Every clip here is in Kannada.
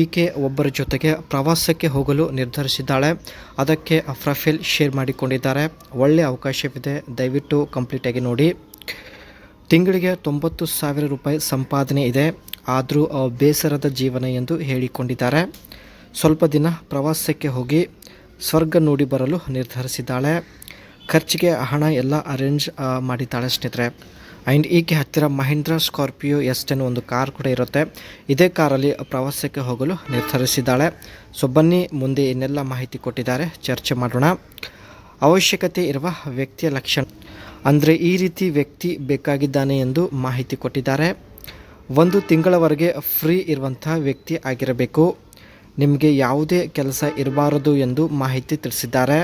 ಈಕೆ ಒಬ್ಬರ ಜೊತೆಗೆ ಪ್ರವಾಸಕ್ಕೆ ಹೋಗಲು ನಿರ್ಧರಿಸಿದ್ದಾಳೆ. ಅದಕ್ಕೆ ಪ್ರೊಫೈಲ್ ಶೇರ್ ಮಾಡಿಕೊಂಡಿದ್ದಾರೆ. ಒಳ್ಳೆಯ ಅವಕಾಶವಿದೆ, ದಯವಿಟ್ಟು ಕಂಪ್ಲೀಟಾಗಿ ನೋಡಿ. ತಿಂಗಳಿಗೆ 90,000 ರೂಪಾಯಿ ಸಂಪಾದನೆ ಇದೆ, ಆದರೂ ಬೇಸರದ ಜೀವನ ಎಂದು ಹೇಳಿಕೊಂಡಿದ್ದಾರೆ. ಸ್ವಲ್ಪ ದಿನ ಪ್ರವಾಸಕ್ಕೆ ಹೋಗಿ ಸ್ವರ್ಗ ನೋಡಿ ಬರಲು ನಿರ್ಧರಿಸಿದ್ದಾಳೆ. ಖರ್ಚಿಗೆ ಹಣ ಎಲ್ಲ ಅರೇಂಜ್ ಮಾಡಿದ್ದಾಳೆ ಸ್ನೇಹಿತರೆ. ಆ್ಯಂಡ್ ಈಕೆ ಹತ್ತಿರ ಮಹೀಂದ್ರ ಸ್ಕಾರ್ಪಿಯೋ S10 ಒಂದು ಕಾರ್ ಕೂಡ ಇರುತ್ತೆ. ಇದೇ ಕಾರಲ್ಲಿ ಪ್ರವಾಸಕ್ಕೆ ಹೋಗಲು ನಿರ್ಧರಿಸಿದ್ದಾಳೆ. ಸೊ ಬನ್ನಿ ಮುಂದೆ ಏನೆಲ್ಲ ಮಾಹಿತಿ ಕೊಟ್ಟಿದ್ದಾರೆ ಚರ್ಚೆ ಮಾಡೋಣ. ಅವಶ್ಯಕತೆ ಇರುವ ವ್ಯಕ್ತಿಯ ಲಕ್ಷಣ ಅಂದರೆ ಈ ರೀತಿ ವ್ಯಕ್ತಿ ಬೇಕಾಗಿದ್ದಾನೆ ಎಂದು ಮಾಹಿತಿ ಕೊಟ್ಟಿದ್ದಾರೆ. 1 ತಿಂಗಳವರೆಗೆ ಫ್ರೀ ಇರುವಂತಹ ವ್ಯಕ್ತಿ ಆಗಿರಬೇಕು. ನಿಮಗೆ ಯಾವುದೇ ಕೆಲಸ ಇರಬಾರದು ಎಂದು ಮಾಹಿತಿ ತಿಳಿಸಿದ್ದಾರೆ.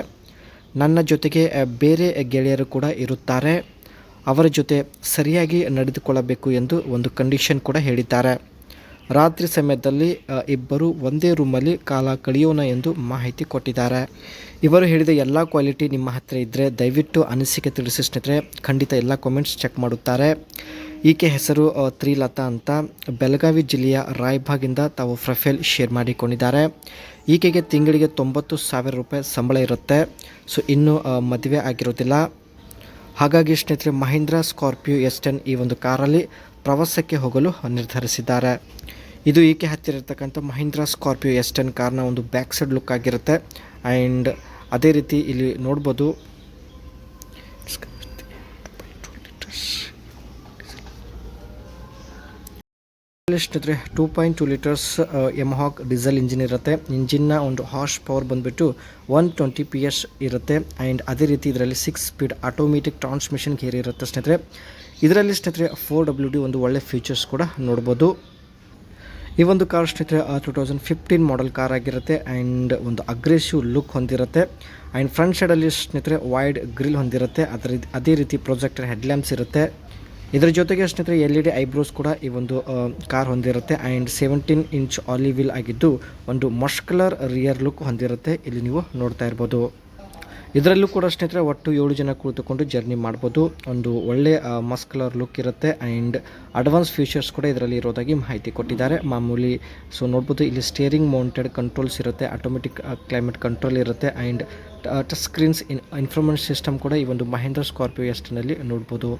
ನನ್ನ ಜೊತೆಗೆ ಬೇರೆ ಗೆಳೆಯರು ಕೂಡ ಇರುತ್ತಾರೆ, ಅವರ ಜೊತೆ ಸರಿಯಾಗಿ ನಡೆದುಕೊಳ್ಳಬೇಕು ಎಂದು ಒಂದು ಕಂಡೀಷನ್ ಕೂಡ ಹೇಳಿದ್ದಾರೆ. ರಾತ್ರಿ ಸಮಯದಲ್ಲಿ ಇಬ್ಬರು ಒಂದೇ ರೂಮಲ್ಲಿ ಕಾಲ ಕಳೆಯೋಣ ಎಂದು ಮಾಹಿತಿ ಕೊಟ್ಟಿದ್ದಾರೆ. ಇವರು ಹೇಳಿದ ಎಲ್ಲ ಕ್ವಾಲಿಟಿ ನಿಮ್ಮ ಹತ್ತಿರ ಇದ್ದರೆ ದಯವಿಟ್ಟು ಅನಿಸಿಕೆ ತಿಳಿಸಿ ಸ್ನೇಹಿತರೆ. ಖಂಡಿತ ಎಲ್ಲ ಕಾಮೆಂಟ್ಸ್ ಚೆಕ್ ಮಾಡುತ್ತಾರೆ. ಈಕೆ ಹೆಸರು ತ್ರಿಲತಾ ಅಂತ, ಬೆಳಗಾವಿ ಜಿಲ್ಲೆಯ ರಾಯಭಾಗಿಂದ ತಾವು ಪ್ರೊಫೈಲ್ ಶೇರ್ ಮಾಡಿಕೊಂಡಿದ್ದಾರೆ. ಈಕೆಗೆ ತಿಂಗಳಿಗೆ 90,000 ರೂಪಾಯಿ ಸಂಬಳ ಇರುತ್ತೆ. ಸೊ ಇನ್ನೂ ಮದುವೆ ಆಗಿರೋದಿಲ್ಲ. ಹಾಗಾಗಿ ಸ್ನೇಹಿತರೆ ಮಹೀಂದ್ರ ಸ್ಕಾರ್ಪಿಯೋ S10 ಈ ಒಂದು ಕಾರಲ್ಲಿ ಪ್ರವಾಸಕ್ಕೆ ಹೋಗಲು ನಿರ್ಧರಿಸಿದ್ದಾರೆ. ಇದು ಈಕೆ ಹತ್ತಿರ ಇರತಕ್ಕಂಥ ಮಹೀಂದ್ರ ಸ್ಕಾರ್ಪಿಯೋ S10 ಕಾರ್ನ ಒಂದು ಬ್ಯಾಕ್ ಸೈಡ್ ಲುಕ್ ಆಗಿರುತ್ತೆ. ಆ್ಯಂಡ್ ಅದೇ ರೀತಿ ಇಲ್ಲಿ ನೋಡ್ಬೋದು ಸ್ನೇಹಿತರೆ 2.2 ಲೀಟರ್ಸ್ ಯಮಹಾಕ್ ಡೀಸೆಲ್ ಇಂಜಿನ್ ಇರುತ್ತೆ. ಇಂಜಿನ್ನ ಒಂದು ಹಾರ್ಸ್ ಪವರ್ ಬಂದುಬಿಟ್ಟು 120 PS ಇರುತ್ತೆ. ಆ್ಯಂಡ್ ಅದೇ ರೀತಿ ಇದರಲ್ಲಿ 6 ಸ್ಪೀಡ್ ಆಟೋಮೆಟಿಕ್ ಟ್ರಾನ್ಸ್ಮಿಷನ್ ಗೇರ್ ಇರುತ್ತೆ ಸ್ನೇಹಿತರೆ. ಇದರಲ್ಲಿ ಸ್ನೇಹಿತರೆ 4WD ಒಂದು ಒಳ್ಳೆ ಫೀಚರ್ಸ್ ಕೂಡ ನೋಡ್ಬೋದು. ಈ ಒಂದು ಕಾರ್ ಸ್ನೇಹಿತರೆ 2015 ಮಾಡೆಲ್ ಕಾರ್ ಆಗಿರುತ್ತೆ. ಆ್ಯಂಡ್ ಒಂದು ಅಗ್ರೆಸಿವ್ ಲುಕ್ ಹೊಂದಿರುತ್ತೆ. ಆ್ಯಂಡ್ ಫ್ರಂಟ್ ಸೈಡಲ್ಲಿ ಸ್ನೇಹಿತರೆ ವೈಡ್ ಗ್ರಿಲ್ ಹೊಂದಿರುತ್ತೆ. ಅದೇ ರೀತಿ ಪ್ರೊಜೆಕ್ಟರ್ ಹೆಡ್ಲ್ಯಾಂಪ್ಸ್ ಇರುತ್ತೆ. ಇದರ ಜೊತೆಗೆ ಸ್ನೇಹಿತರೆ LED ಐಬ್ರೋಸ್ ಕೂಡ ಈ ಒಂದು ಕಾರ್ ಹೊಂದಿರುತ್ತೆ. ಆ್ಯಂಡ್ 17 ಇಂಚ್ ಆಲಿ ವೀಲ್ ಆಗಿದ್ದು ಒಂದು ಮಸ್ಕ್ಯುಲರ್ ರಿಯರ್ ಲುಕ್ ಹೊಂದಿರುತ್ತೆ. ಇಲ್ಲಿ ನೀವು ನೋಡ್ತಾ ಇರ್ಬೋದು. ಇದರಲ್ಲೂ ಕೂಡ ಸ್ನೇಹಿತರೆ ಒಟ್ಟು 7 ಜನ ಕುಳಿತುಕೊಂಡು ಜರ್ನಿ ಮಾಡ್ಬೋದು. ಒಂದು ಒಳ್ಳೆ ಮಸ್ಕ್ಯುಲರ್ ಲುಕ್ ಇರುತ್ತೆ. ಆ್ಯಂಡ್ ಅಡ್ವಾನ್ಸ್ ಫೀಚರ್ಸ್ ಕೂಡ ಇದರಲ್ಲಿ ಇರೋದಾಗಿ ಮಾಹಿತಿ ಕೊಟ್ಟಿದ್ದಾರೆ. ಮಾಮೂಲಿ ಸೊ ನೋಡ್ಬೋದು ಇಲ್ಲಿ ಸ್ಟೇರಿಂಗ್ ಮೌಂಟೆಡ್ ಕಂಟ್ರೋಲ್ಸ್ ಇರುತ್ತೆ, ಆಟೋಮೆಟಿಕ್ ಕ್ಲೈಮೇಟ್ ಕಂಟ್ರೋಲ್ ಇರುತ್ತೆ. And touch screens information system ಕೂಡ ಈ ಒಂದು ಮಹೀಂದ್ರ ಸ್ಕಾರ್ಪಿಯೋ S10 ನೋಡ್ಬೋದು.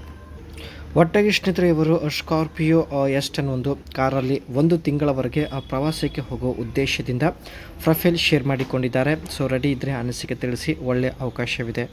ಒಟ್ಟಾಗಿ ಸ್ನೇಹಿತರೆ ಇವರು ಸ್ಕಾರ್ಪಿಯೋ S10 ಒಂದು ಕಾರಲ್ಲಿ 1 ತಿಂಗಳವರೆಗೆ ಪ್ರವಾಸಕ್ಕೆ ಹೋಗೋ ಉದ್ದೇಶದಿಂದ ಪ್ರೊಫೈಲ್ ಶೇರ್ ಮಾಡಿಕೊಂಡಿದ್ದಾರೆ. ಸೊ ರೆಡಿ ಇದ್ದರೆ ಅನಿಸಿಕೆ ತಿಳಿಸಿ, ಒಳ್ಳೆಯ ಅವಕಾಶವಿದೆ.